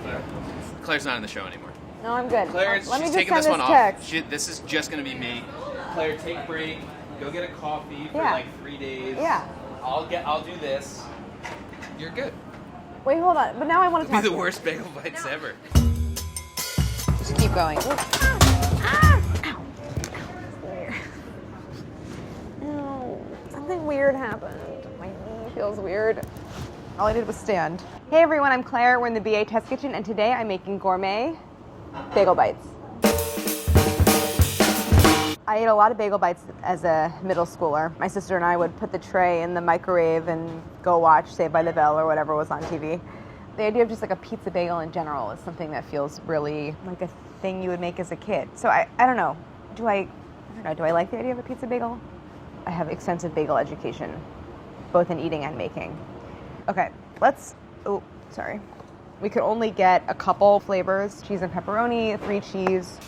Claire. Claire's not in the show anymore. No, I'm good. Claire, Let me she's just taking send this one text. off. This is just going to be me. Claire, take a break. Go get a coffee for like 3 days. Yeah. I'll do this. You're good. Wait, hold on. But now I want to talk. It'll be the worst Bagel Bites ever. Just keep going. Ow. No, something weird happened. My knee feels weird. All I did was stand. Hey everyone, I'm Claire. We're in the BA Test Kitchen, and today I'm making gourmet bagel bites. I ate a lot of bagel bites as a middle schooler. My sister and I would put the tray in the microwave and go watch Saved by the Bell or whatever was on TV. The idea of just like a pizza bagel in general is something that feels really like a thing you would make as a kid. So I don't know. Do I like the idea of a pizza bagel? I have extensive bagel education, both in eating and making. Okay, we could only get a couple flavors, cheese and pepperoni, 3 cheese.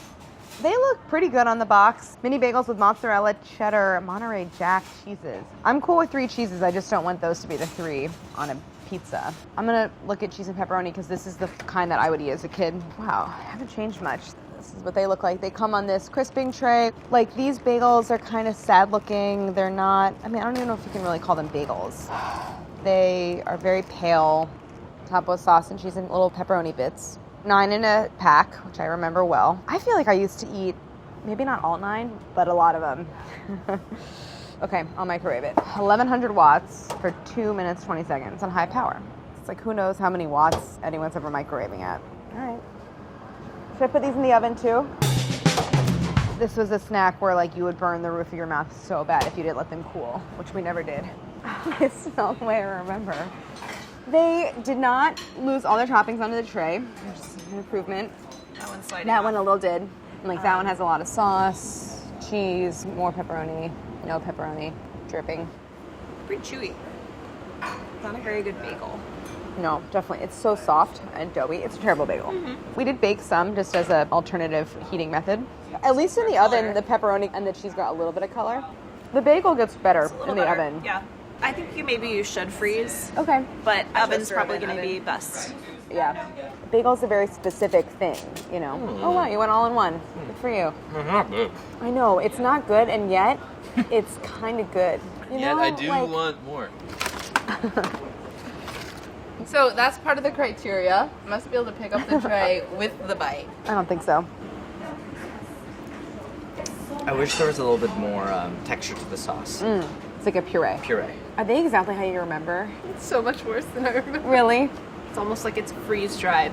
They look pretty good on the box. Mini bagels with mozzarella, cheddar, Monterey Jack cheeses. I'm cool with 3 cheeses, I just don't want those to be the 3 on a pizza. I'm gonna look at cheese and pepperoni because this is the kind that I would eat as a kid. Wow, I haven't changed much. This is what they look like. They come on this crisping tray. Like, these bagels are kind of sad looking. They're not, I don't even know if you can really call them bagels. They are very pale, topped with sauce and cheese and little pepperoni bits. 9 in a pack, which I remember well. I feel like I used to eat, maybe not all 9, but a lot of them. Okay, I'll microwave it. 1100 watts for 2 minutes, 20 seconds on high power. It's like, who knows how many watts anyone's ever microwaving at. All right. Should I put these in the oven too? This was a snack where like you would burn the roof of your mouth so bad if you didn't let them cool, which we never did. They smell the way I remember. They did not lose all their toppings onto the tray, which is an improvement. That one's sliding. That one a little did. And like that one has a lot of sauce, cheese, more pepperoni, no pepperoni, dripping. Pretty chewy. It's not a very good bagel. No, definitely. It's so soft and doughy. It's a terrible bagel. Mm-hmm. We did bake some just as an alternative heating method. At least in the oven, the pepperoni and the cheese got a little bit of color. The bagel gets better in the oven. Yeah. I think you should freeze. Okay. But oven's probably going to be best. Yeah. Bagel's a very specific thing, you know. Mm. Oh, wow, you went all in one. Good for you. It's not good. I know. It's not good, and yet it's kind of good. Yet I do want more. So that's part of the criteria. Must be able to pick up the tray with the bite. I don't think so. I wish there was a little bit more texture to the sauce. It's like a puree. Puree. Are they exactly how you remember? It's so much worse than I remember. Really? It's almost like it's freeze-dried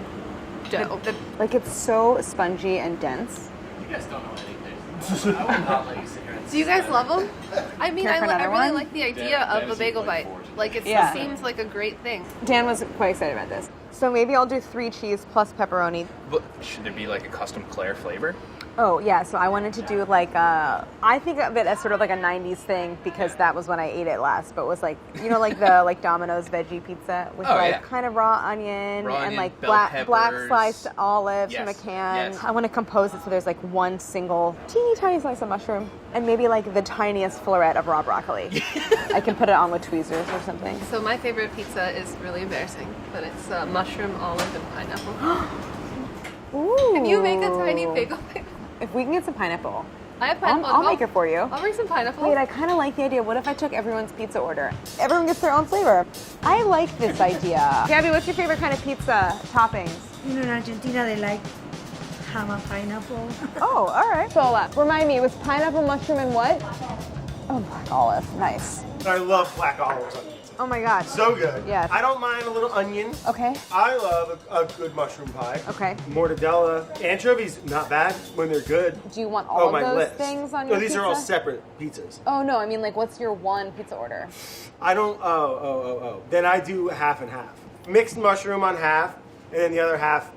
dough. Like it's so spongy and dense. You guys don't know anything. I would not let you sit here and Do you guys love them? I mean, Care for I another really one? like the idea of a bagel bite. Like, it seems like a great thing. Dan was quite excited about this. So maybe I'll do 3 cheese plus pepperoni. But should there be like a custom Claire flavor? Oh, yeah. So I wanted to do like I think of it as sort of like a 90s thing because that was when I ate it last. But it was like, you know, like the like Domino's veggie pizza with kind of raw onion and like black sliced olives from a can. Yes. I want to compose it so there's like one single teeny tiny slice of mushroom and maybe like the tiniest floret of raw broccoli. I can put it on with tweezers or something. So my favorite pizza is really embarrassing, but it's mushroom, olive, and pineapple. Ooh. Can you make a tiny bagel bite? If we can get some pineapple. I have pineapple. I'll make it for you. I'll bring some pineapple. Wait, I kind of like the idea. What if I took everyone's pizza order? Everyone gets their own flavor. I like this idea. Gabby, what's your favorite kind of pizza toppings? You know, in Argentina, they like ham and pineapple. Oh, all right. So, remind me, it was pineapple, mushroom, and what? Oh, black olive. Nice. I love black olives on pizza. Oh my God. So good. Yes. I don't mind a little onion. Okay. I love a good mushroom pie. Okay. Mortadella. Anchovies, not bad when they're good. Do you want all of those list. things on your these pizza? are all separate pizzas. Oh, no. I mean, like, what's your one pizza order? I don't, Then I do half and half. Mixed mushroom on half, and then the other half,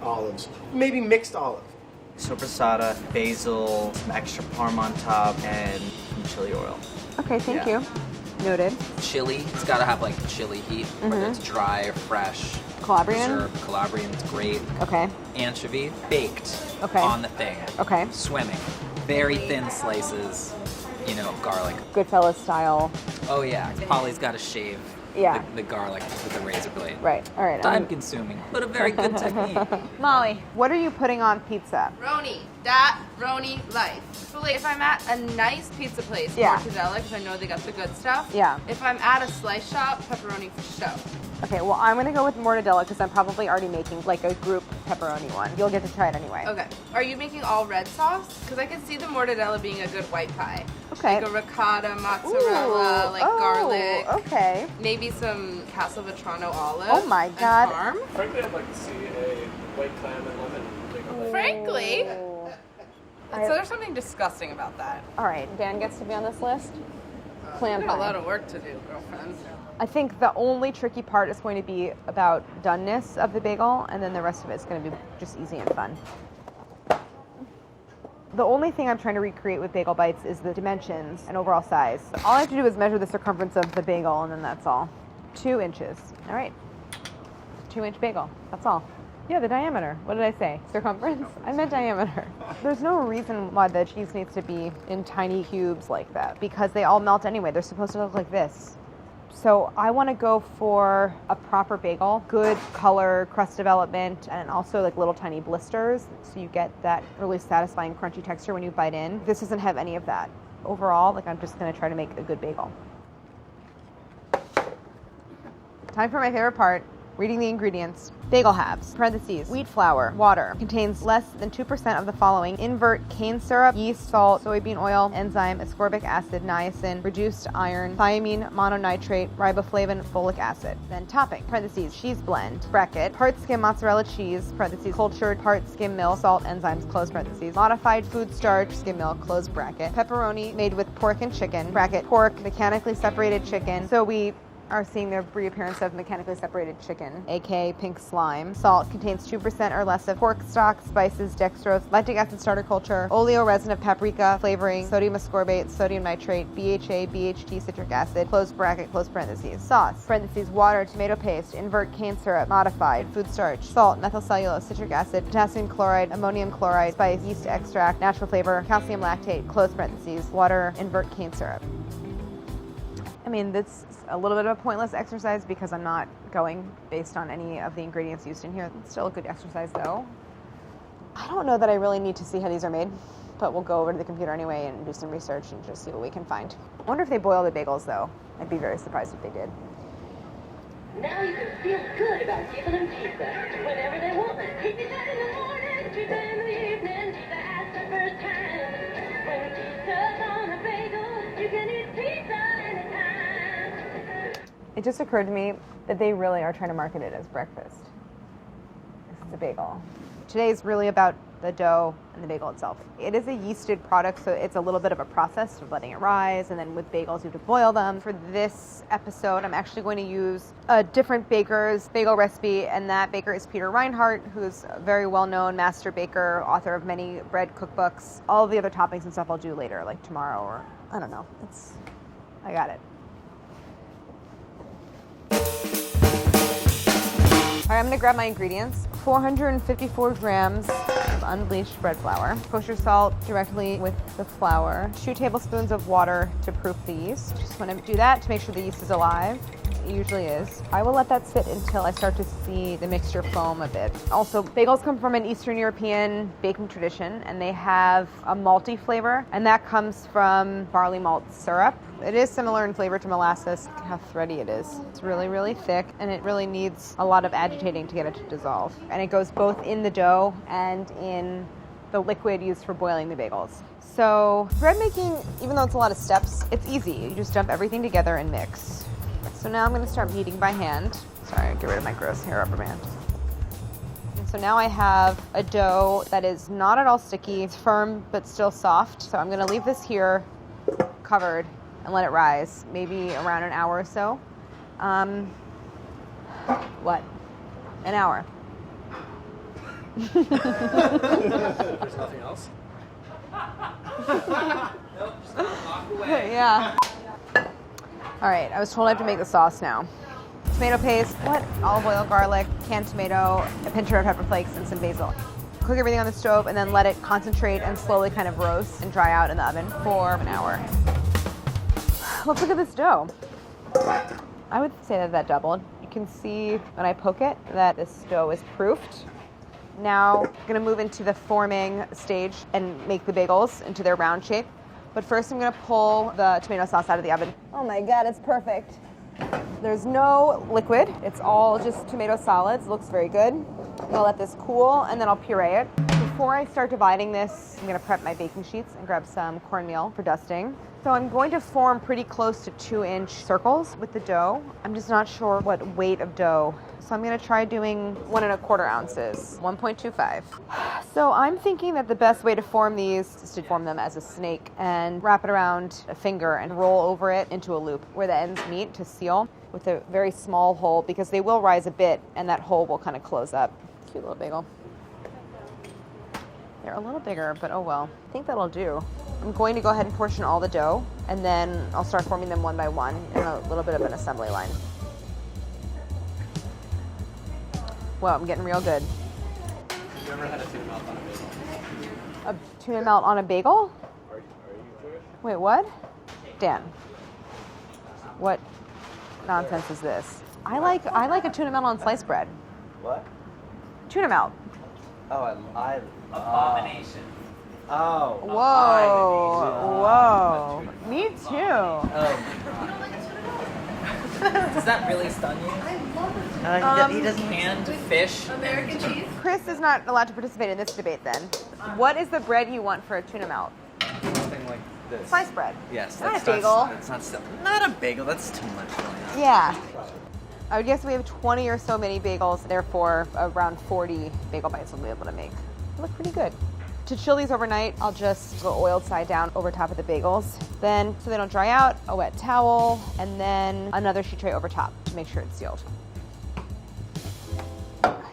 olives. Maybe mixed olive. Sopressata, basil, some extra parm on top, and some chili oil. Okay, thank you. Noted. Chili, it's got to have like chili heat, whether it's dry or fresh. Calabrian? Preserved Calabrian's great. Okay. Anchovy, baked Okay. on the thing. Okay. Swimming. Very thin slices, of garlic. Goodfellas style. Oh yeah, Polly's got to shave Yeah. the garlic with the razor blade. Right. All right. Time consuming, but a very good technique. Molly, what are you putting on pizza? Roni. That Roni life. So like if I'm at a nice pizza place, Yeah. mortadella, because I know they got the good stuff. Yeah. If I'm at a slice shop, pepperoni for show. Okay, well, I'm going to go with mortadella because I'm probably already making like a group pepperoni one. You'll get to try it anyway. Okay. Are you making all red sauce? Because I can see the mortadella being a good white pie. Okay. Like a ricotta, mozzarella, garlic. Okay. Maybe some Castelvetrano olive. Oh my and God. parm. Frankly, I'd like to see a white clam and lemon. Frankly. Oh. So there's something disgusting about that. All right, Dan gets to be on this list. Clam We got a lot pie. of work to do, girlfriend. I think the only tricky part is going to be about doneness of the bagel, and then the rest of it is going to be just easy and fun. The only thing I'm trying to recreate with Bagel Bites is the dimensions and overall size. All I have to do is measure the circumference of the bagel, and then that's all. 2 inches. All right. 2-inch bagel. That's all. Yeah, the diameter. What did I say? Circumference? I meant diameter. There's no reason why the cheese needs to be in tiny cubes like that, because they all melt anyway. They're supposed to look like this. So I want to go for a proper bagel, good color, crust development, and also like little tiny blisters, so you get that really satisfying crunchy texture when you bite in. This doesn't have any of that. Overall, like I'm just going to try to make a good bagel. Time for my favorite part, reading the ingredients. Bagel halves, parentheses, wheat flour, water, contains less than 2% of the following: invert cane syrup, yeast, salt, soybean oil, enzyme, ascorbic acid, niacin, reduced iron, thiamine, mononitrate, riboflavin, folic acid. Then topping, parentheses, cheese blend, bracket, part skim mozzarella cheese, parentheses, cultured, part skim milk, salt, enzymes, close parentheses, modified food starch, skim milk, close bracket, pepperoni made with pork and chicken, bracket, pork, mechanically separated chicken. So we are seeing the reappearance of mechanically separated chicken, aka pink slime. Salt contains 2% or less of pork stock, spices, dextrose, lactic acid starter culture, oleo resin of paprika, flavoring, sodium ascorbate, sodium nitrate, BHA, BHT, citric acid, close bracket, close parentheses. Sauce, parentheses, water, tomato paste, invert cane syrup, modified, food starch, salt, methyl cellulose, citric acid, potassium chloride, ammonium chloride, spice, yeast extract, natural flavor, calcium lactate, close parentheses, water, invert cane syrup. I mean, this is a little bit of a pointless exercise because I'm not going based on any of the ingredients used in here. It's still a good exercise though. I don't know that I really need to see how these are made, but we'll go over to the computer anyway and do some research and just see what we can find. I wonder if they boil the bagels though. I'd be very surprised if they did. Now you can feel good about giving them pizza whenever they want it. Pizza in the morning, pizza in the evening, pizza at the first time. When pizza's on a bagel, you can eat pizza anytime. It just occurred to me that they really are trying to market it as breakfast. This is a bagel. Today's really about the dough and the bagel itself. It is a yeasted product, so it's a little bit of a process of letting it rise, and then with bagels you have to boil them. For this episode, I'm actually going to use a different baker's bagel recipe, and that baker is Peter Reinhardt, who's a very well-known master baker, author of many bread cookbooks. All of the other toppings and stuff I'll do later, like tomorrow, or I don't know. I got it. All right, I'm gonna grab my ingredients. 454 grams of unbleached bread flour. Kosher salt directly with the flour. 2 tablespoons of water to proof the yeast. Just wanna do that to make sure the yeast is alive. It usually is. I will let that sit until I start to see the mixture foam a bit. Also, bagels come from an Eastern European baking tradition, and they have a malty flavor, and that comes from barley malt syrup. It is similar in flavor to molasses, how thready it is. It's really, really thick, and it really needs a lot of agitating to get it to dissolve. And it goes both in the dough and in the liquid used for boiling the bagels. So bread making, even though it's a lot of steps, it's easy. You just dump everything together and mix. So now I'm going to start kneading by hand. Sorry, get rid of my gross hair rubber band. And so now I have a dough that is not at all sticky. It's firm but still soft. So I'm going to leave this here covered and let it rise, maybe around an hour or so. What? An hour. There's nothing else? Nope, just walk away. Yeah. All right, I was told I have to make the sauce now. Tomato paste, olive oil, garlic, canned tomato, a pinch of pepper flakes, and some basil. Cook everything on the stove and then let it concentrate and slowly kind of roast and dry out in the oven for an hour. Let's look at this dough. I would say that doubled. You can see when I poke it that this dough is proofed. Now I'm gonna move into the forming stage and make the bagels into their round shape. But first I'm gonna pull the tomato sauce out of the oven. Oh my God, it's perfect. There's no liquid. It's all just tomato solids. It looks very good. I'll let this cool and then I'll puree it. Before I start dividing this, I'm gonna prep my baking sheets and grab some cornmeal for dusting. So I'm going to form pretty close to 2-inch circles with the dough. I'm just not sure what weight of dough. So I'm gonna try doing 1 1/4 ounces, 1.25. So I'm thinking that the best way to form these is to form them as a snake and wrap it around a finger and roll over it into a loop where the ends meet to seal with a very small hole because they will rise a bit and that hole will kind of close up. Cute little bagel. They're a little bigger, but oh well. I think that'll do. I'm going to go ahead and portion all the dough and then I'll start forming them one by one in a little bit of an assembly line. Whoa, I'm getting real good. Have you ever had a tuna melt on a bagel? A tuna melt on a bagel? Are you Jewish? Wait, what? Dan, what nonsense is this? I like a tuna melt on sliced bread. What? Tuna melt. Oh, I Abomination. Oh. Whoa, whoa. Me too. Oh. Does that really stun you? He doesn't. And fish. American cheese. Chris is not allowed to participate in this debate then. What is the bread you want for a tuna melt? Something like this. Sliced bread. Yes. Not a That's bagel. That's not still. Not a bagel. That's too much. Really. Yeah. I would guess we have 20 or so mini bagels, therefore around 40 bagel bites we'll be able to make. They look pretty good. To chill these overnight, I'll just go oiled side down over top of the bagels. Then, so they don't dry out, a wet towel, and then another sheet tray over top to make sure it's sealed.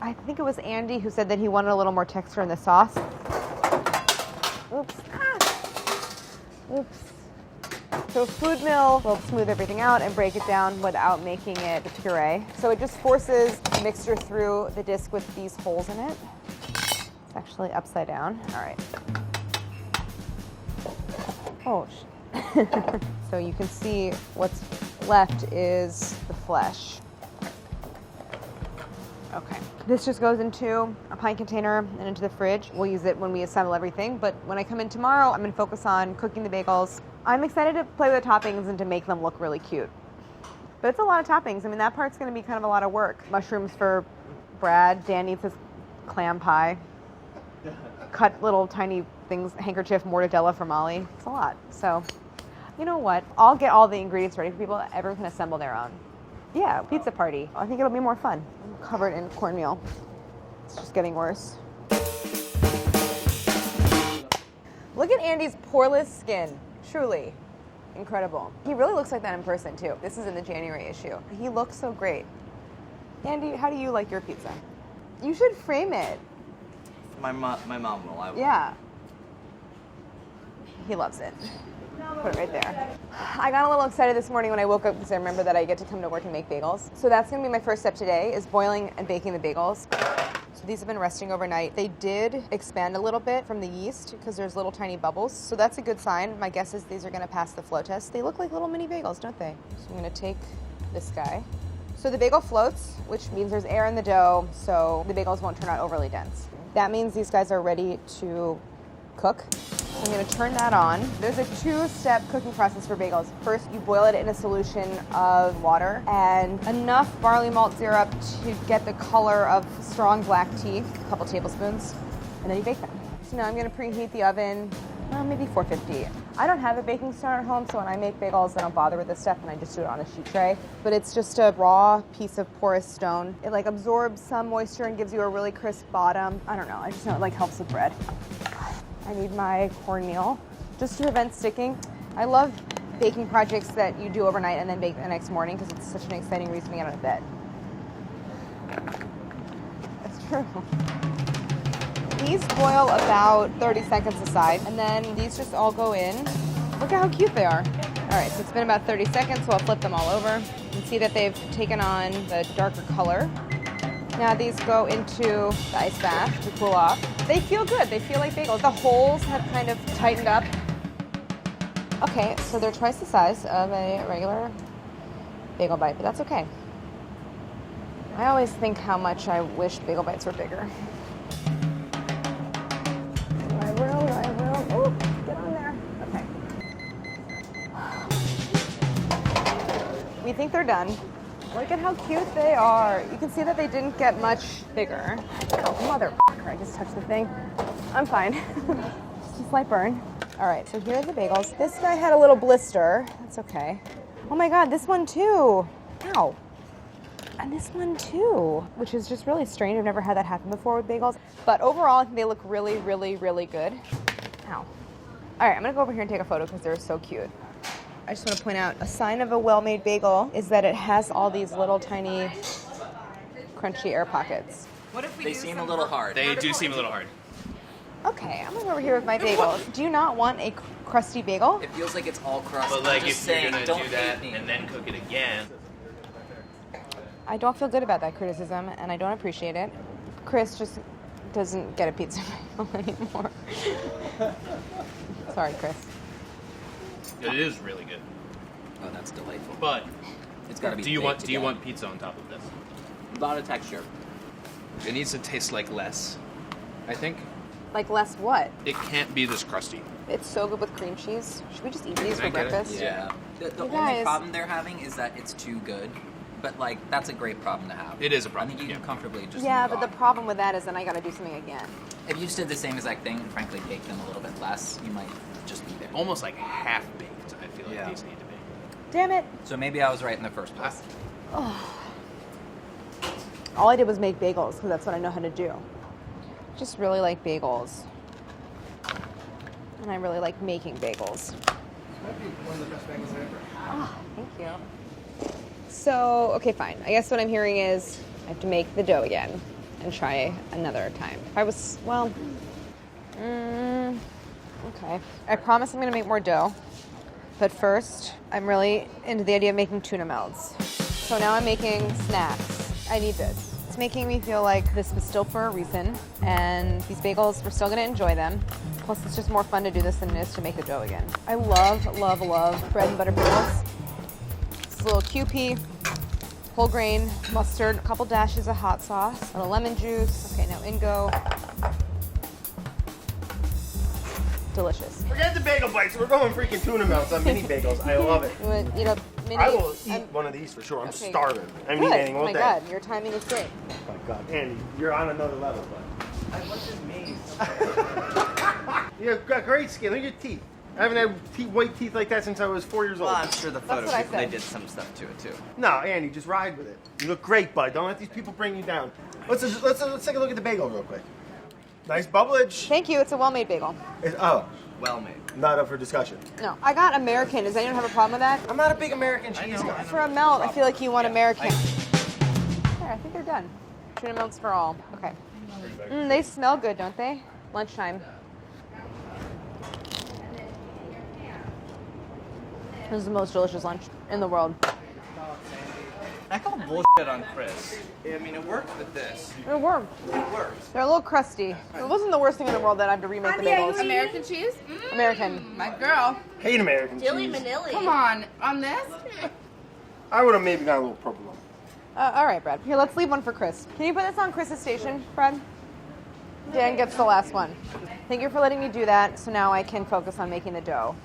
I think it was Andy who said that he wanted a little more texture in the sauce. Oops. Oops. So food mill will smooth everything out and break it down without making it a puree. So it just forces mixture through the disc with these holes in it. It's actually upside down. All right. Oh, so you can see what's left is the flesh. Okay. This just goes into a pint container and into the fridge. We'll use it when we assemble everything, but when I come in tomorrow, I'm gonna focus on cooking the bagels. I'm excited to play with the toppings and to make them look really cute. But it's a lot of toppings. I mean, that part's gonna be kind of a lot of work. Mushrooms for Brad. Dan needs his clam pie. Cut little tiny things, handkerchief, mortadella for Molly. It's a lot. So, you know what? I'll get all the ingredients ready for people. Everyone can assemble their own. Yeah, pizza party. I think it'll be more fun. I'm covered in cornmeal. It's just getting worse. Look at Andy's poreless skin. Truly incredible. He really looks like that in person too. This is in the January issue. He looks so great. Andy, how do you like your pizza? You should frame it. My mom will. I will. Yeah. He loves it. Put it right there. I got a little excited this morning when I woke up because I remember that I get to come to work and make bagels. So that's going to be my first step today, is boiling and baking the bagels. So these have been resting overnight. They did expand a little bit from the yeast because there's little tiny bubbles. So that's a good sign. My guess is these are going to pass the flow test. They look like little mini bagels, don't they? So I'm going to take this guy. So the bagel floats, which means there's air in the dough, so the bagels won't turn out overly dense. That means these guys are ready to cook. I'm going to turn that on. There's a 2-step cooking process for bagels. First, you boil it in a solution of water and enough barley malt syrup to get the color of strong black tea, a couple tablespoons, and then you bake them. So now I'm going to preheat the oven, maybe 450. I don't have a baking stone at home, so when I make bagels, I don't bother with this stuff and I just do it on a sheet tray. But it's just a raw piece of porous stone. It like absorbs some moisture and gives you a really crisp bottom. I don't know, I just know it like helps with bread. I need my cornmeal just to prevent sticking. I love baking projects that you do overnight and then bake the next morning because it's such an exciting reason to get out of bed. That's true. These boil about 30 seconds aside, and then these just all go in. Look at how cute they are. All right, so it's been about 30 seconds, so I'll flip them all over. You can see that they've taken on the darker color. Now these go into the ice bath to cool off. They feel good. They feel like bagels. The holes have kind of tightened up. Okay, so they're twice the size of a regular Bagel Bite, but that's okay. I always think how much I wish Bagel Bites were bigger. I will. Oh, get on there. Okay. We think they're done. Look at how cute they are. You can see that they didn't get much bigger. Oh, motherfucker, I just touched the thing. I'm fine. Just a slight burn. All right, so here are the bagels. This guy had a little blister. That's okay. Oh my God, this one too. Ow. And this one too, which is just really strange. I've never had that happen before with bagels. But overall, I think they look really, really, really good. Ow. All right, I'm gonna go over here and take a photo because they're so cute. I just want to point out, a sign of a well-made bagel is that it has all these little tiny crunchy air pockets. What if we They seem a little hard. They do seem a little hard. Okay, I'm gonna go over here with my bagels. Do you not want a crusty bagel? It feels like it's all crusty. But like, I'm just if you're saying, gonna don't do that hate me. and then cook it again, I don't feel good about that criticism, and I don't appreciate it. Chris just doesn't get a pizza bagel anymore. Sorry, Chris. it is really good. Oh, that's delightful. But It's got to be. do you want again. pizza on top of this? A lot of texture? It needs to taste like less, I think. Like less what? It can't be this crusty. It's so good with cream cheese. Should we just eat these Can I for get it? breakfast? Yeah. The You only guys- problem they're having is that it's too good. But like, that's a great problem to have. It is a I problem, think you can yeah. comfortably just. Yeah, move but the on. problem with that is then I gotta do something again. If you just did the same exact thing and frankly baked them a little bit less, you might just be there. Almost like half baked, I feel like Yeah. these need to be. Damn it. So maybe I was right in the first place. All I did was make bagels because that's what I know how to do. Just really like bagels. And I really like making bagels. Might be one of the best bagels ever. Oh, thank you. So, okay, fine. I guess what I'm hearing is I have to make the dough again and try another time. If I was, well, okay. I promise I'm gonna make more dough. But first, I'm really into the idea of making tuna melts. So now I'm making snacks. I need this. It's making me feel like this was still for a reason, and these bagels, we're still gonna enjoy them. Plus, it's just more fun to do this than it is to make the dough again. I love, love, love bread and butter bagels. It's a little QP, whole grain, mustard, a couple dashes of hot sauce, a little lemon juice. Okay, now in go. Delicious. Forget the bagel bites. We're going freaking tuna melts on mini bagels. I love it. You want, you know, mini? I will eat one of these for sure. I'm Okay. starving. I'm Good. eating Oh all my day. God, your timing is great. Oh my God, Andy, you're on another level, bud. What's this mean? You've got great skin. Look at your teeth. I haven't had white teeth like that since I was 4 years old. Well, I'm sure the photo what I people, they said. did some stuff to it too. No, Andy, just ride with it. You look great, bud. Don't let these people bring you down. Let's take a look at the bagel real quick. Nice bubblage. Thank you. It's a well-made bagel. Oh, Well made. not up for discussion. No, I got American. Does anyone have a problem with that? I'm not a big American cheese know, guy. I know. For a melt, I feel like you want American. There, I think they're done. Tuna melts for all. Okay. They smell good, don't they? Lunchtime. This is the most delicious lunch in the world. I call bullshit on Chris. I mean, it worked with this. It worked. It worked. They're a little crusty. It wasn't the worst thing in the world that I have to remake the bagels. American cheese? American. My girl. Hate American Dilly cheese. Manilly. Come on this? I would have maybe got a little purple one. All right, Brad. Here, let's leave one for Chris. Can you put this on Chris's station, Brad? Dan gets the last one. Thank you for letting me do that, so now I can focus on making the dough.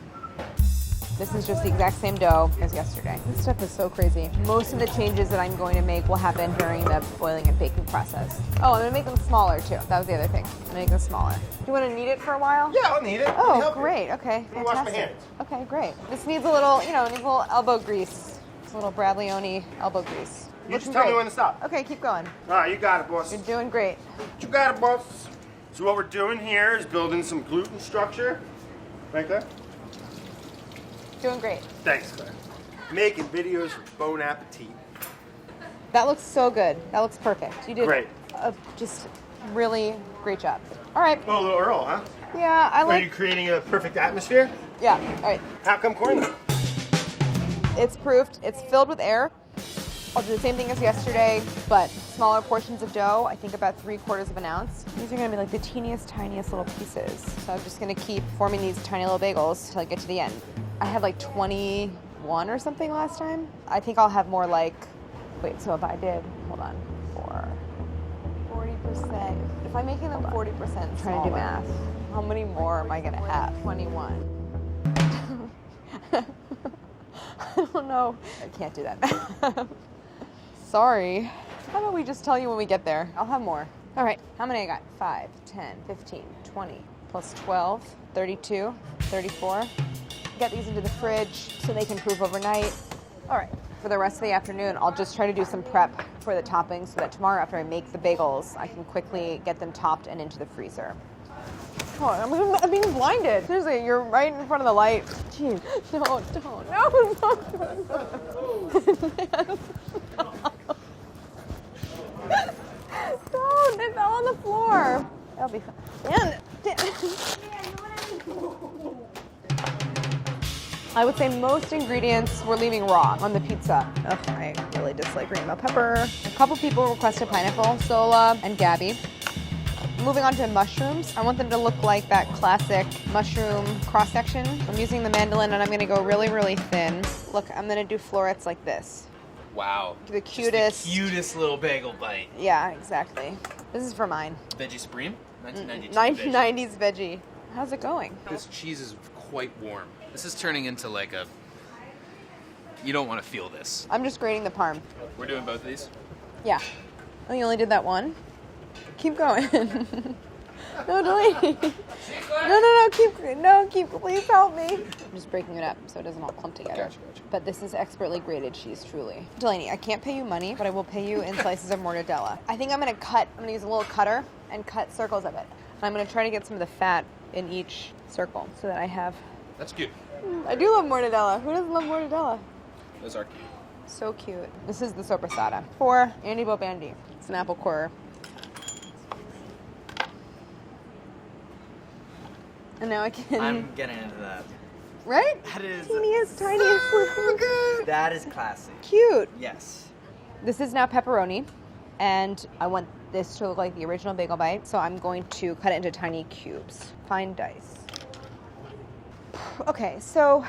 This is just the exact same dough as yesterday. This stuff is so crazy. Most of the changes that I'm going to make will happen during the boiling and baking process. Oh, I'm gonna make them smaller too. That was the other thing. I'm gonna make them smaller. Do you want to knead it for a while? Yeah, I'll need it. Let me Oh, help you. great. Okay, Let me wash my fantastic. hands. Okay, great. This needs a little, needs a little elbow grease. It's a little Bradleyoni elbow grease. You just Looking tell me great. when to stop. Okay, keep going. All right, you got it, boss. You're doing great. You got it, boss. So what we're doing here is building some gluten structure. Right there? Doing great. Thanks, Claire. Making videos for Bon Appétit. That looks so good. That looks perfect. You did Great. a just really great job. All right. Oh, a little Earl, huh? Yeah, I Are you like. creating a perfect atmosphere? Yeah. All right. How come corn? It's proofed. It's filled with air. I'll do the same thing as yesterday, but smaller portions of dough. I think about 3/4 of an ounce. These are gonna be like the teeniest, tiniest little pieces. So I'm just gonna keep forming these tiny little bagels till I get to the end. I have like 20 1 or something last time. I think I'll have more like, wait, so if I did, hold on, 40%. If I'm making them 40% smaller, trying to do math, how many more am I gonna have? 21. I don't know. I can't do that math. Sorry. How about we just tell you when we get there? I'll have more. All right, how many I got? 5, 10, 15, 20, plus 12, 32, 34. Get these into the fridge so they can proof overnight. All right, for the rest of the afternoon, I'll just try to do some prep for the toppings so that tomorrow after I make the bagels, I can quickly get them topped and into the freezer. Oh, I'm being blinded. Seriously, you're right in front of the light. Jeez, no, don't. No. Don't, it fell on the floor. That'll be fun. I would say most ingredients we're leaving raw on the pizza. Ugh, I really dislike green bell pepper. A couple people requested pineapple, Sola and Gabby. Moving on to mushrooms. I want them to look like that classic mushroom cross-section. I'm using the mandolin and I'm gonna go really, really thin. Look, I'm gonna do florets like this. Wow. The cutest. Just the cutest little bagel bite. Yeah, exactly. This is for mine. Veggie Supreme? 1992 1990s veggie. How's it going? This cheese is quite warm. This is turning into like a... You don't want to feel this. I'm just grating the parm. We're doing both of these? Yeah. Oh, you only did that one? Keep going. No, Delaney. No, keep, please help me. I'm just breaking it up so it doesn't all clump together. Gotcha. But this is expertly grated cheese, truly. Delaney, I can't pay you money, but I will pay you in slices of mortadella. I think I'm gonna use a little cutter and cut circles of it. And I'm gonna try to get some of the fat in each circle so that I have... That's cute. I do love mortadella. Who doesn't love mortadella? Those are cute. So cute. This is the sopressata for Andy Bobandi. It's an apple core. And now I can... I'm getting into that. Right? That is... Teeniest, tiniest. That is classic. Cute. Yes. This is now pepperoni, and I want this to look like the original Bagel Bite, so I'm going to cut it into tiny cubes. Fine dice. Okay, so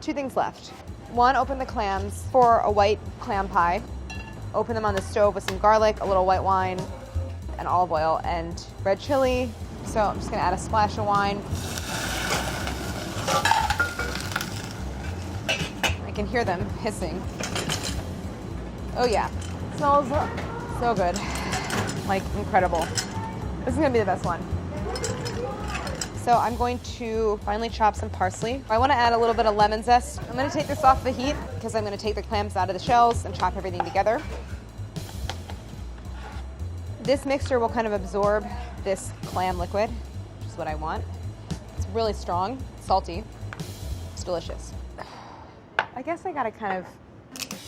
2 things left. 1, open the clams for a white clam pie. Open them on the stove with some garlic, a little white wine, and olive oil, and red chili. So I'm just gonna add a splash of wine. I can hear them hissing. Oh yeah, smells so good. Like incredible. This is gonna be the best one. So I'm going to finely chop some parsley. I wanna add a little bit of lemon zest. I'm gonna take this off the heat because I'm gonna take the clams out of the shells and chop everything together. This mixture will kind of absorb this clam liquid, which is what I want. It's really strong, salty, it's delicious. I guess I gotta kind of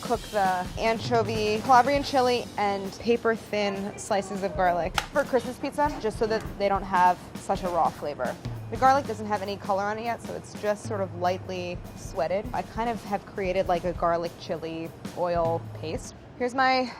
cook the anchovy, Calabrian chili, and paper thin slices of garlic for Christmas pizza, just so that they don't have such a raw flavor. The garlic doesn't have any color on it yet, so it's just sort of lightly sweated. I kind of have created like a garlic chili oil paste. Here's my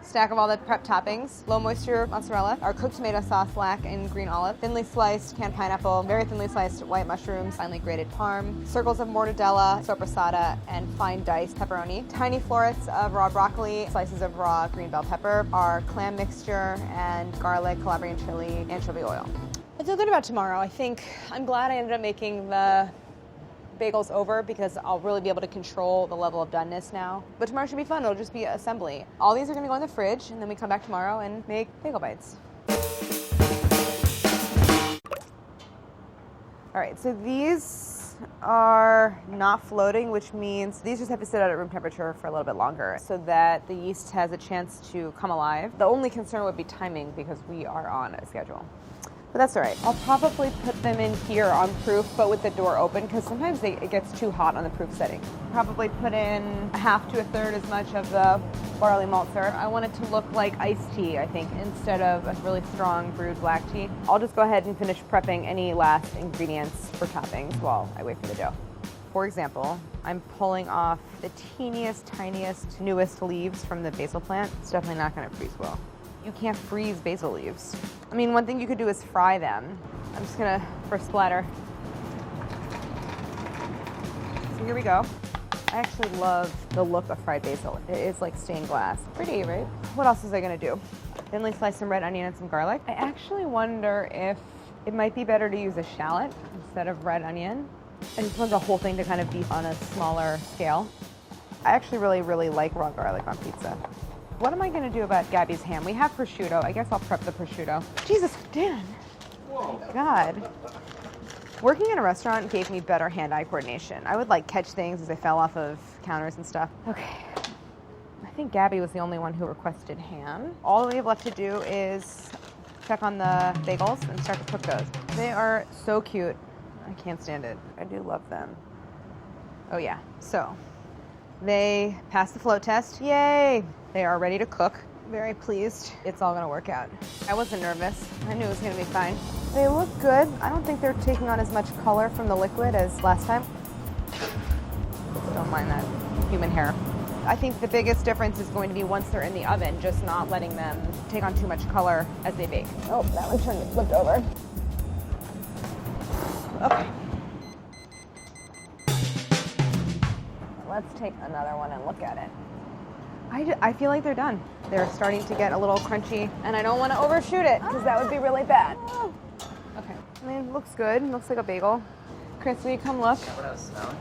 stack of all the prep toppings. Low moisture mozzarella, our cooked tomato sauce, black and green olive, thinly sliced canned pineapple, very thinly sliced white mushrooms, finely grated parm, circles of mortadella, sopressata, and fine diced pepperoni, tiny florets of raw broccoli, slices of raw green bell pepper, our clam mixture, and garlic, Calabrian chili, anchovy oil. I feel good about tomorrow. I think I'm glad I ended up making the bagels over because I'll really be able to control the level of doneness now. But tomorrow should be fun. It'll just be assembly. All these are going to go in the fridge, and then we come back tomorrow and make bagel bites. All right, so these are not floating, which means these just have to sit at room temperature for a little bit longer so that the yeast has a chance to come alive. The only concern would be timing because we are on a schedule. But that's all right. I'll probably put them in here on proof, but with the door open, because sometimes it gets too hot on the proof setting. Probably put in a half to a third as much of the barley malt syrup. I want it to look like iced tea, I think, instead of a really strong brewed black tea. I'll just go ahead and finish prepping any last ingredients for toppings while I wait for the dough. For example, I'm pulling off the teeniest, tiniest, newest leaves from the basil plant. It's definitely not gonna freeze well. You can't freeze basil leaves. I mean, one thing you could do is fry them. I'm just gonna, for splatter. So here we go. I actually love the look of fried basil. It is like stained glass. Pretty, right? What else was I gonna do? Thinly slice some red onion and some garlic. I actually wonder if it might be better to use a shallot instead of red onion. I just want the whole thing to kind of be on a smaller scale. I actually really like raw garlic on pizza. What am I gonna do about Gabby's ham? We have prosciutto. I guess I'll prep the prosciutto. Jesus, Dan. Whoa. God. Working in a restaurant gave me better hand-eye coordination. I would like catch things as they fell off of counters and stuff. Okay. I think Gabby was the only one who requested ham. All we have left to do is check on the bagels and start to cook those. They are so cute. I can't stand it. I do love them. Oh yeah, so they passed the float test. Yay! They are ready to cook. Very pleased. It's all gonna work out. I wasn't nervous. I knew it was gonna be fine. They look good. I don't think they're taking on as much color from the liquid as last time. Don't mind that human hair. I think the biggest difference is going to be once they're in the oven, just not letting them take on too much color as they bake. Oh, that one flipped over. Okay. Let's take another one and look at it. I feel like they're done. They're starting to get a little crunchy, and I don't want to overshoot it because that would be really bad. Okay. I mean, it looks good. It looks like a bagel. Chris, will you come look? Is that what I was smelling?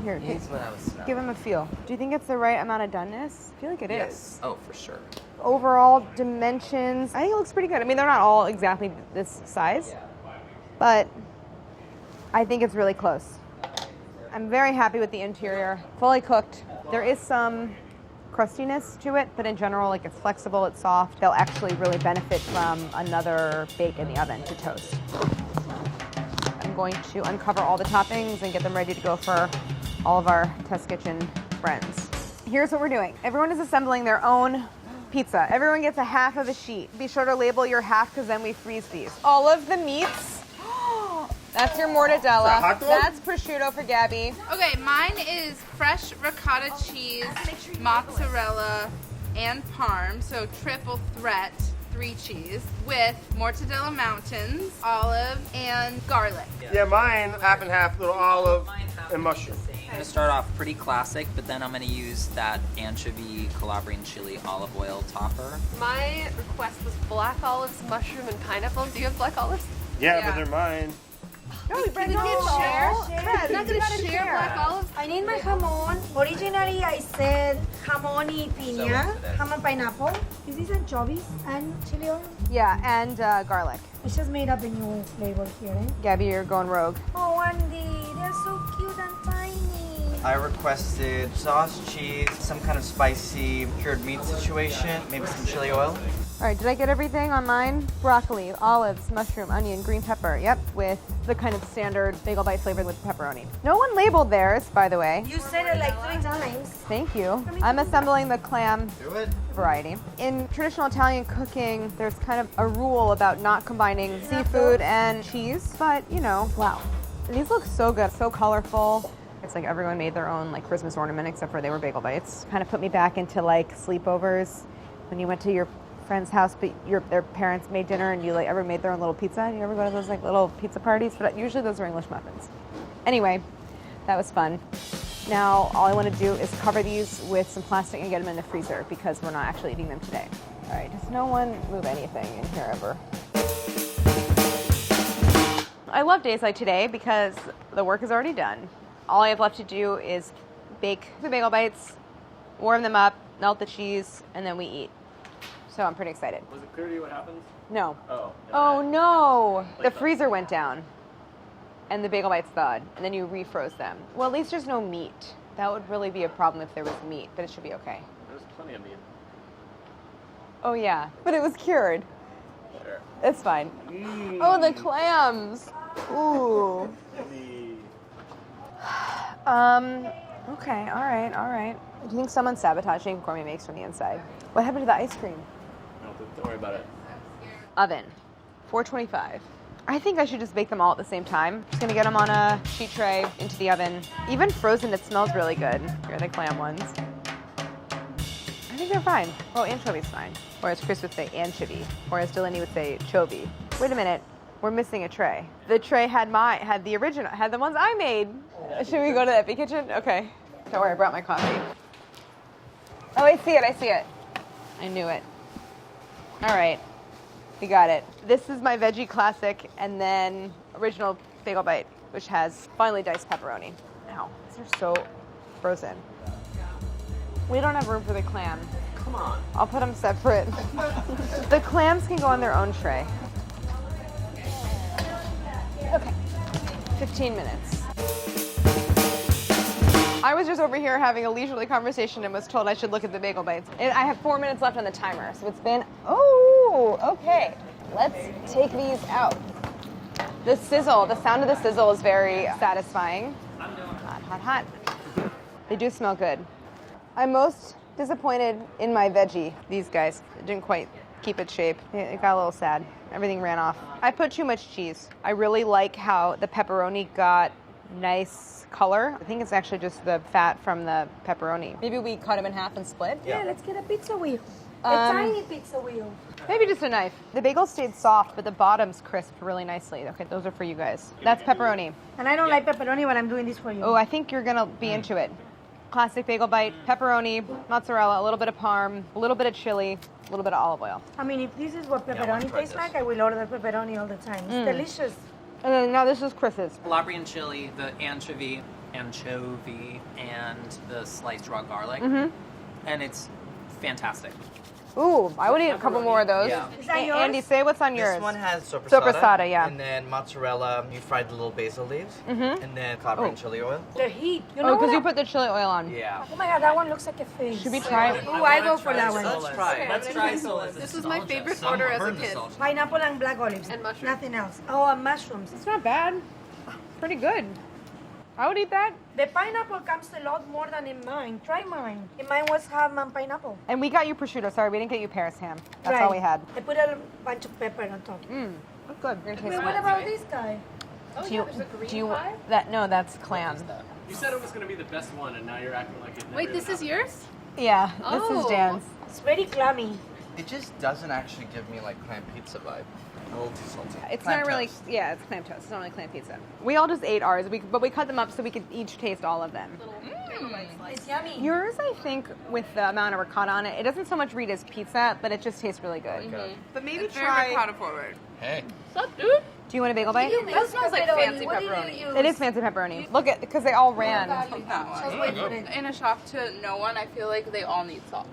Here, Here's what I was smelling. give him a feel. Do you think it's the right amount of doneness? I feel like it is. Yes. Oh, for sure. Overall dimensions, I think it looks pretty good. I mean, they're not all exactly this size, but I think it's really close. I'm very happy with the interior. Fully cooked. There is some crustiness to it, but in general, like it's flexible, it's soft. They'll actually really benefit from another bake in the oven to toast. I'm going to uncover all the toppings and get them ready to go for all of our test kitchen friends. Here's what we're doing. Everyone is assembling their own pizza. Everyone gets a half of a sheet. Be sure to label your half because then we freeze these. All of the meats. That's your mortadella. That's prosciutto for Gabby. Okay, mine is fresh ricotta cheese, mozzarella, and parm, so triple threat 3 cheese with mortadella mountains, olive, and garlic. Yeah, mine half and half, little olive and mushroom. I'm gonna start off pretty classic, but then I'm gonna use that anchovy Calabrian chili olive oil topper. My request was black olives, mushroom, and pineapple. Do you have black olives? Yeah, but they're mine. No, we can't share. We're not gonna share black olives. I need my jamon. Originally, I said jamon y piña, ham and pineapple. Is this anchovies and chili oil? Yeah, and garlic. It's just made up a new flavor here, eh? Gabby, you're going rogue. Oh, Andy, they're so cute and tiny. I requested sauce, cheese, some kind of spicy cured meat situation, maybe some chili oil. All right, did I get everything on mine? Broccoli, olives, mushroom, onion, green pepper. Yep, with the kind of standard bagel bite flavor with pepperoni. No one labeled theirs, by the way. You said it like 3 times. Thank you. I'm assembling the clam Do it. variety. In traditional Italian cooking, there's kind of a rule about not combining seafood and cheese, but you know, wow. These look so good, so colorful. It's like everyone made their own like Christmas ornament except for they were bagel bites. Kind of put me back into like sleepovers when you went to your friend's house, but their parents made dinner and you like ever made their own little pizza. Do you ever go to those like little pizza parties? But usually those were English muffins. Anyway, that was fun. Now all I want to do is cover these with some plastic and get them in the freezer because we're not actually eating them today. All right, just no one move anything in here ever. I love days like today because the work is already done. All I have left to do is bake the bagel bites, warm them up, melt the cheese, and then we eat. So I'm pretty excited. Was it clear to you what happens? No. Oh. Oh no! The freezer went down and the bagel bites thawed and then you refroze them. Well, at least there's no meat. That would really be a problem if there was meat, but it should be okay. There's plenty of meat. Oh yeah, but it was cured. Sure. It's fine. Oh, the clams! Ooh. Okay, all right. Do you think someone's sabotaging Gourmet Makes from the inside? What happened to the ice cream? No, don't worry about it. Oven, 425. I think I should just bake them all at the same time. Just gonna get them on a sheet tray into the oven. Even frozen, it smells really good. Here are the clam ones. I think they're fine. Oh, anchovy's fine. Or as Chris would say, anchovy. Or as Delany would say, chovy. Wait a minute. We're missing a tray. The tray had the original, had the ones I made. Should we go to the Epi Kitchen? Okay. Don't worry, I brought my coffee. Oh, I see it. I knew it. All right, we got it. This is my veggie classic, and then original bagel bite, which has finely diced pepperoni. Ow, these are so frozen. We don't have room for the clam. Come on. I'll put them separate. The clams can go on their own tray. Okay, 15 minutes. I was just over here having a leisurely conversation and was told I should look at the bagel bites. And I have 4 minutes left on the timer, so it's been, okay. Let's take these out. The sizzle, the sound of the sizzle is very satisfying. Hot, hot, hot. They do smell good. I'm most disappointed in my veggie. These guys didn't quite keep its shape. It got a little sad. Everything ran off. I put too much cheese. I really like how the pepperoni got nice color. I think it's actually just the fat from the pepperoni. Maybe we cut them in half and split? Yeah, let's get a pizza wheel. A tiny pizza wheel. Maybe just a knife. The bagel stayed soft, but the bottom's crisped really nicely. Okay, those are for you guys. That's pepperoni. And I don't like pepperoni, but I'm doing this for you. Oh, I think you're gonna be into it. Classic bagel bite, pepperoni, mozzarella, a little bit of parm, a little bit of chili, a little bit of olive oil. I mean, if this is what pepperoni tastes like, I will order pepperoni all the time. It's delicious. And then now this is Chris's. Calabrian chili, the anchovy, and the sliced raw garlic. And it's fantastic. Ooh, I would eat a couple more of those. Yeah. Is that yours? Andy, say what's on yours. This one has sopressata. Sopressata, yeah. And then mozzarella, you fried the little basil leaves. And then Calabrian chili oil. The heat. You know Oh, because what? you put the chili oil on. Yeah. Oh my god, that one looks like a face. Should we try? Oh, I go for that one. Let's try it. Let's try some. This was my favorite order as a kid. Pineapple and black olives. And mushrooms. Nothing else. Oh, and mushrooms. It's not bad. Pretty good. I would eat that. The pineapple comes a lot more than in mine. Try mine. In mine was ham and pineapple. And we got you prosciutto. Sorry, we didn't get you Paris ham. That's Right. all we had. I put a bunch of pepper on top. That's good. We're gonna Wait, taste what it. about this guy? Oh, Do yeah, you, there's a green do you, pie. that, no, that's clam. You said it was going to be the best one, and now you're acting like it never Wait, even this is happened. yours? Yeah, this is Oh. Dan's. It's very clammy. It just doesn't actually give me like clam pizza vibe. A little too salty. It's Clam not really, toast. yeah, it's clam toast. It's not really clam pizza. We all just ate ours, but we cut them up so we could each taste all of them. It's yummy. Yours, I think, with the amount of ricotta on it, it doesn't so much read as pizza, but it just tastes really good. But maybe It's very try. ricotta forward. Hey. What's up, dude? Do you want a bagel bite? That smells like fancy pepperoni. It is fancy pepperoni. Look at, because they all ran. That one. In a shock to no one, I feel like they all need salt.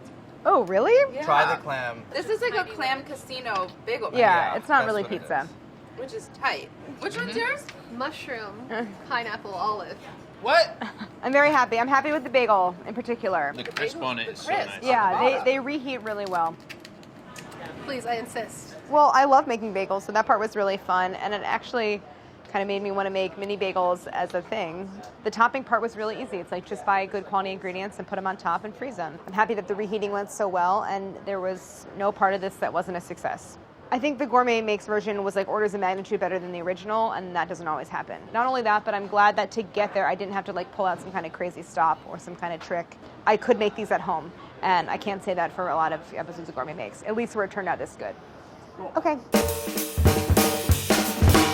Oh, really? Try the clam. This is like a clam casino bagel bite, Yeah, Yeah, it's not that's really what it pizza. is. which is tight. Which one's yours? Mushroom, pineapple, olive. What? I'm very happy. I'm happy with the bagel in particular. The crisp on it is so crisp. nice. Yeah, they reheat really well. Please, I insist. Well, I love making bagels, so that part was really fun, and it actually kind of made me want to make mini bagels as a thing. The topping part was really easy. It's like just buy good quality ingredients and put them on top and freeze them. I'm happy that the reheating went so well, and there was no part of this that wasn't a success. I think the Gourmet Makes version was like orders of magnitude better than the original, and that doesn't always happen. Not only that, but I'm glad that to get there, I didn't have to like pull out some kind of crazy stop or some kind of trick. I could make these at home, and I can't say that for a lot of episodes of Gourmet Makes, at least where it turned out this good. Okay.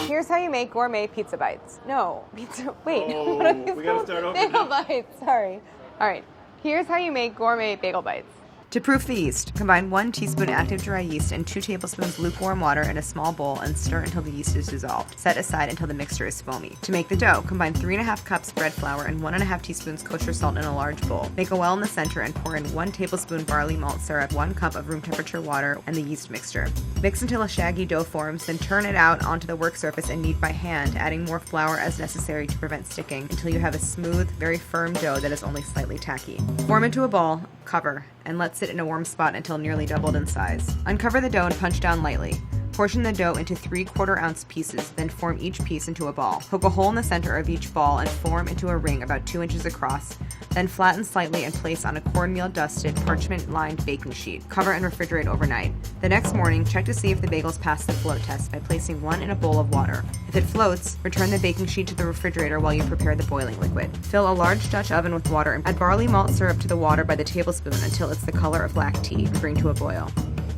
Here's how you make gourmet pizza bites. No, pizza, wait. Oh, what are these we gotta called? start over Bagel now. bites, sorry. All right, here's how you make gourmet bagel bites. To proof the yeast, combine 1 teaspoon active dry yeast and 2 tablespoons lukewarm water in a small bowl and stir until the yeast is dissolved. Set aside until the mixture is foamy. To make the dough, combine 3½ cups bread flour and 1½ teaspoons kosher salt in a large bowl. Make a well in the center and pour in 1 tablespoon barley malt syrup, 1 cup of room temperature water, and the yeast mixture. Mix until a shaggy dough forms, then turn it out onto the work surface and knead by hand, adding more flour as necessary to prevent sticking until you have a smooth, very firm dough that is only slightly tacky. Form into a ball, cover, and let sit in a warm spot until nearly doubled in size. Uncover the dough and punch down lightly. Portion the dough into 3/4 ounce pieces, then form each piece into a ball. Poke a hole in the center of each ball and form into a ring about 2 inches across, then flatten slightly and place on a cornmeal dusted, parchment lined baking sheet. Cover and refrigerate overnight. The next morning, check to see if the bagels pass the float test by placing one in a bowl of water. If it floats, return the baking sheet to the refrigerator while you prepare the boiling liquid. Fill a large Dutch oven with water and add barley malt syrup to the water by the tablespoon until it's the color of black tea and bring to a boil.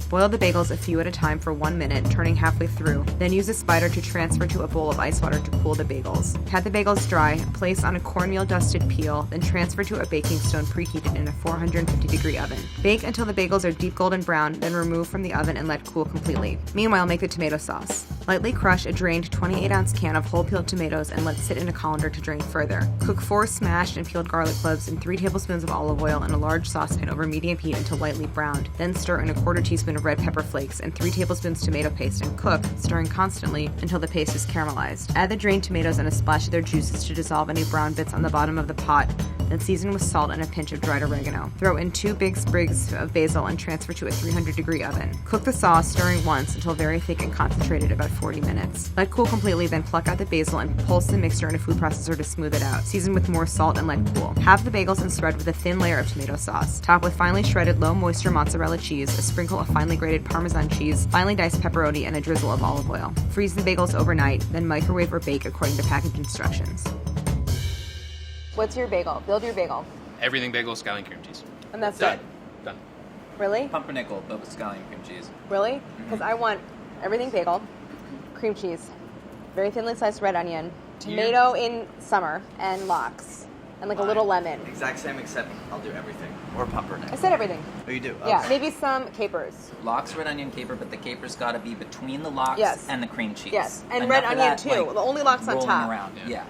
Boil the bagels a few at a time for 1 minute, turning halfway through. Then use a spider to transfer to a bowl of ice water to cool the bagels. Pat the bagels dry, place on a cornmeal dusted peel, then transfer to a baking stone preheated in a 450-degree oven. Bake until the bagels are deep golden brown, then remove from the oven and let cool completely. Meanwhile, make the tomato sauce. Lightly crush a drained 28-ounce can of whole peeled tomatoes and let sit in a colander to drain further. Cook 4 smashed and peeled garlic cloves in 3 tablespoons of olive oil in a large saucepan over medium heat until lightly browned. Then stir in a 1/4 teaspoon of red pepper flakes and 3 tablespoons tomato paste and cook, stirring constantly until the paste is caramelized. Add the drained tomatoes and a splash of their juices to dissolve any brown bits on the bottom of the pot, then season with salt and a pinch of dried oregano. Throw in 2 big sprigs of basil and transfer to a 300-degree oven. Cook the sauce, stirring once until very thick and concentrated, about 40 minutes. Let cool completely, then pluck out the basil and pulse the mixture in a food processor to smooth it out. Season with more salt and let cool. Halve the bagels and spread with a thin layer of tomato sauce. Top with finely shredded low-moisture mozzarella cheese, a sprinkle of finely grated Parmesan cheese, finely diced pepperoni, and a drizzle of olive oil. Freeze the bagels overnight, then microwave or bake according to package instructions. What's your bagel? Build your bagel. Everything bagel, scallion cream cheese. And that's Done. it. Done. Really? Pumpernickel, but with scallion cream cheese. Really? Because I want everything bagel, cream cheese, very thinly sliced red onion, tomato in summer, and lox, and like a little lemon. Exact same, except I'll do everything. Or pumpernickel. I said everything. Oh, you do? Yeah, Okay. maybe some capers. Lox, red onion, caper, but the caper's got to be between the lox Yes. and the cream cheese. Yes, and red Enough of onion that, too. like, The only lox on rolling top. around. Yeah.